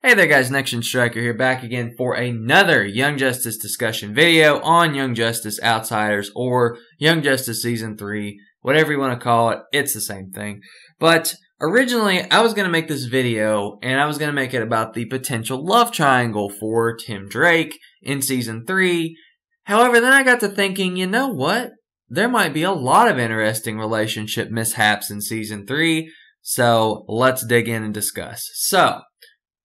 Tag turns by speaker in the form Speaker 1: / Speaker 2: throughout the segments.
Speaker 1: Hey there guys, Next Gen Striker here, back again for another Young Justice discussion video on Young Justice Outsiders or Young Justice Season 3, whatever you want to call it, it's the same thing. But originally I was going to make this video and I was going to make it about the potential love triangle for Tim Drake in Season 3. However, then I got to thinking, you know what? There might be a lot of interesting relationship mishaps in Season 3, so let's dig in and discuss. So,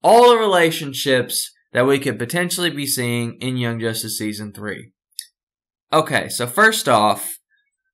Speaker 1: all the relationships that we could potentially be seeing in Young Justice Season 3. Okay, so first off,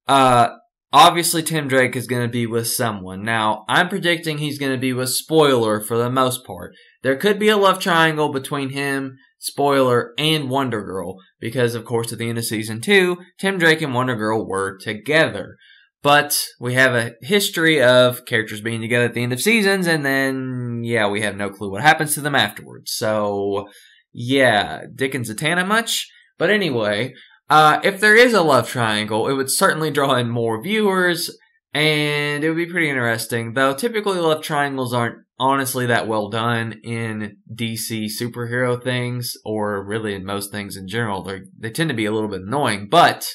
Speaker 1: obviously Tim Drake is going to be with someone. Now, I'm predicting he's going to be with Spoiler for the most part. There could be a love triangle between him, Spoiler, and Wonder Girl, because of course at the end of Season 2, Tim Drake and Wonder Girl were together. But we have a history of characters being together at the end of seasons, and then, yeah, we have no clue what happens to them afterwards. So, yeah, Dickens Zatanna much? But anyway, if there is a love triangle, it would certainly draw in more viewers, and it would be pretty interesting. Though, typically love triangles aren't honestly that well done in DC superhero things, or really in most things in general. They tend to be a little bit annoying, but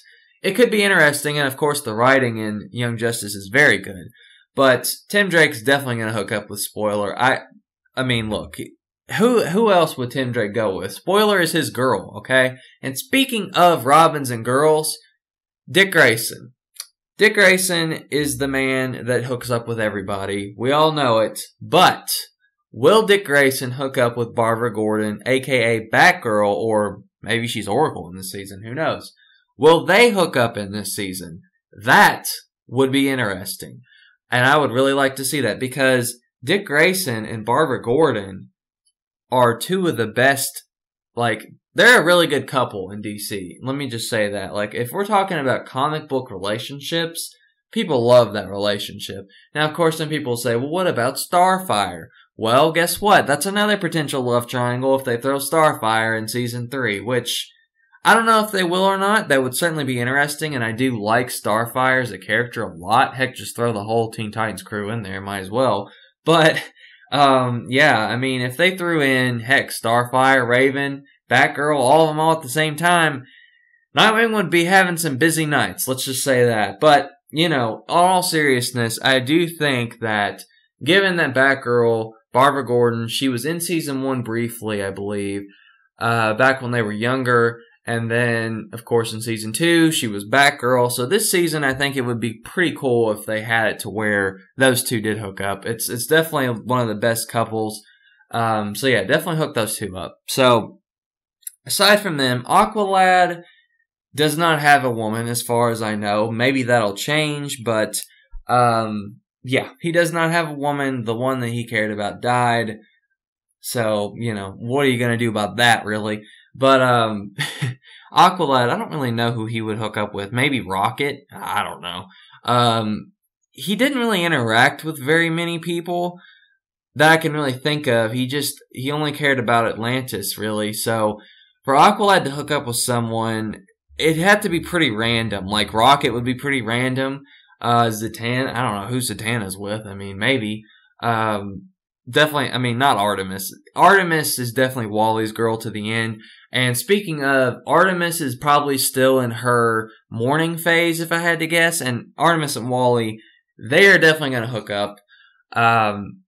Speaker 1: it could be interesting, and of course the writing in Young Justice is very good. But Tim Drake's definitely going to hook up with Spoiler. I mean, look, who else would Tim Drake go with? Spoiler is his girl, okay? And speaking of Robins and girls, Dick Grayson. Dick Grayson is the man that hooks up with everybody. We all know it. But will Dick Grayson hook up with Barbara Gordon, a.k.a. Batgirl, or maybe she's Oracle in this season, who knows? Will they hook up in this season? That would be interesting. And I would really like to see that because Dick Grayson and Barbara Gordon are two of the best, they're a really good couple in DC. Let me just say that. If we're talking about comic book relationships, people love that relationship. Now, of course, some people say, well, what about Starfire? Well, guess what? That's another potential love triangle if they throw Starfire in Season 3, which I don't know if they will or not. That would certainly be interesting, and I do like Starfire as a character a lot. Heck, just throw the whole Teen Titans crew in there, might as well. But, yeah, I mean, if they threw in, heck, Starfire, Raven, Batgirl, all of them all at the same time, Nightwing would be having some busy nights, let's just say that. But, you know, in all seriousness, I do think that, given that Batgirl, Barbara Gordon, she was in Season 1 briefly, I believe, back when they were younger. And then, of course, in Season 2, she was Batgirl. So this season, I think it would be pretty cool if they had it to where those two did hook up. It's definitely one of the best couples. So yeah, definitely hook those two up. So, aside from them, Aqualad does not have a woman as far as I know. Maybe that'll change, but, yeah, he does not have a woman. The one that he cared about died. So, you know, what are you going to do about that, really? But, Aqualad, I don't really know who he would hook up with. Maybe Rocket? I don't know. He didn't really interact with very many people that I can really think of. He only cared about Atlantis, really. So, for Aqualad to hook up with someone, it had to be pretty random. Like, Rocket would be pretty random. Zatanna, I don't know who Zatanna's with. I mean, maybe. Definitely, I mean, not Artemis. Artemis is definitely Wally's girl to the end. And speaking of, Artemis is probably still in her mourning phase, if I had to guess. And Artemis and Wally, they are definitely going to hook up.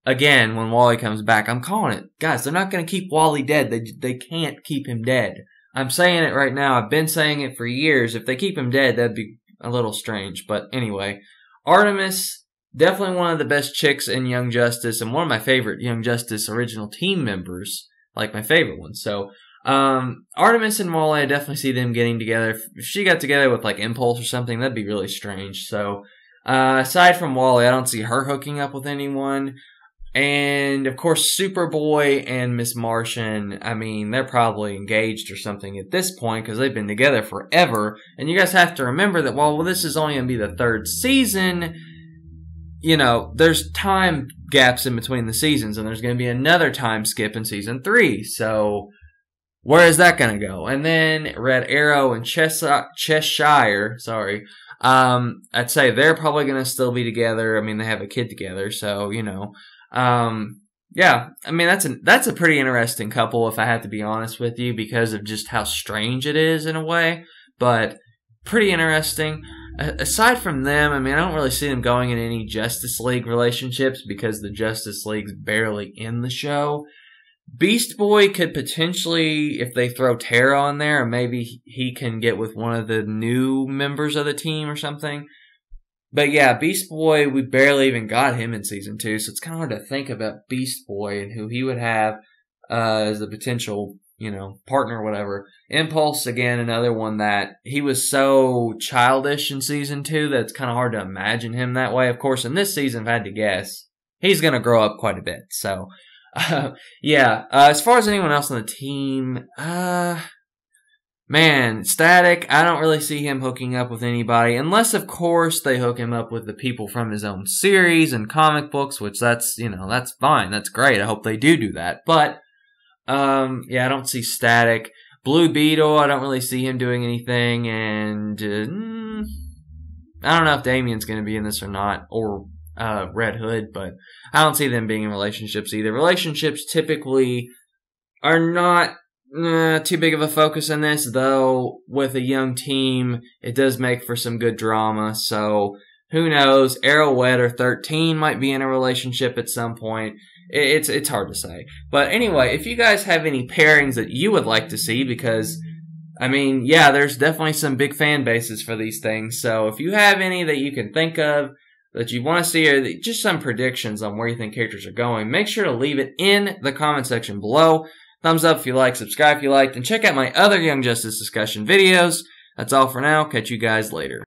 Speaker 1: Again, when Wally comes back, I'm calling it. Guys, they're not going to keep Wally dead. They can't keep him dead. I'm saying it right now. I've been saying it for years. If they keep him dead, that'd be a little strange. But anyway, Artemis, definitely one of the best chicks in Young Justice, and one of my favorite Young Justice original team members, like my favorite one. So, Artemis and Wally, I definitely see them getting together. If she got together with, Impulse or something, that'd be really strange. So, aside from Wally, I don't see her hooking up with anyone. And, of course, Superboy and Miss Martian, I mean, they're probably engaged or something at this point, because they've been together forever. And you guys have to remember that while this is only going to be the third season, you know, there's time gaps in between the seasons, and there's going to be another time skip in Season 3. So, where is that going to go? And then Red Arrow and Cheshire, I'd say they're probably going to still be together. I mean, they have a kid together, so, you know. Yeah, I mean that's a pretty interesting couple, if I have to be honest with you, because of just how strange it is in a way. But pretty interesting. Aside from them, I mean, I don't really see them going in any Justice League relationships because the Justice League's barely in the show. Beast Boy could potentially, if they throw Tara on there, maybe he can get with one of the new members of the team or something. But yeah, Beast Boy, we barely even got him in season 2, so it's kind of hard to think about Beast Boy and who he would have as a potential, partner or whatever. Impulse, again, another one that he was so childish in season 2 that it's kind of hard to imagine him that way. Of course, in this season, if I had to guess, he's going to grow up quite a bit. So, yeah. As far as anyone else on the team, man, Static, I don't really see him hooking up with anybody, unless, of course, they hook him up with the people from his own series and comic books, which that's fine. That's great. I hope they do that. But, yeah, I don't see Static. Blue Beetle, I don't really see him doing anything, and I don't know if Damien's going to be in this or not, or Red Hood, but I don't see them being in relationships either. Relationships typically are not too big of a focus in this, though with a young team, it does make for some good drama, so who knows? Arrowhead or 13 might be in a relationship at some point. It's hard to say. But anyway, if you guys have any pairings that you would like to see, because, I mean, yeah, there's definitely some big fan bases for these things, so if you have any that you can think of that you want to see, or just some predictions on where you think characters are going, make sure to leave it in the comment section below. Thumbs up if you like, subscribe if you liked, and check out my other Young Justice discussion videos. That's all for now. Catch you guys later.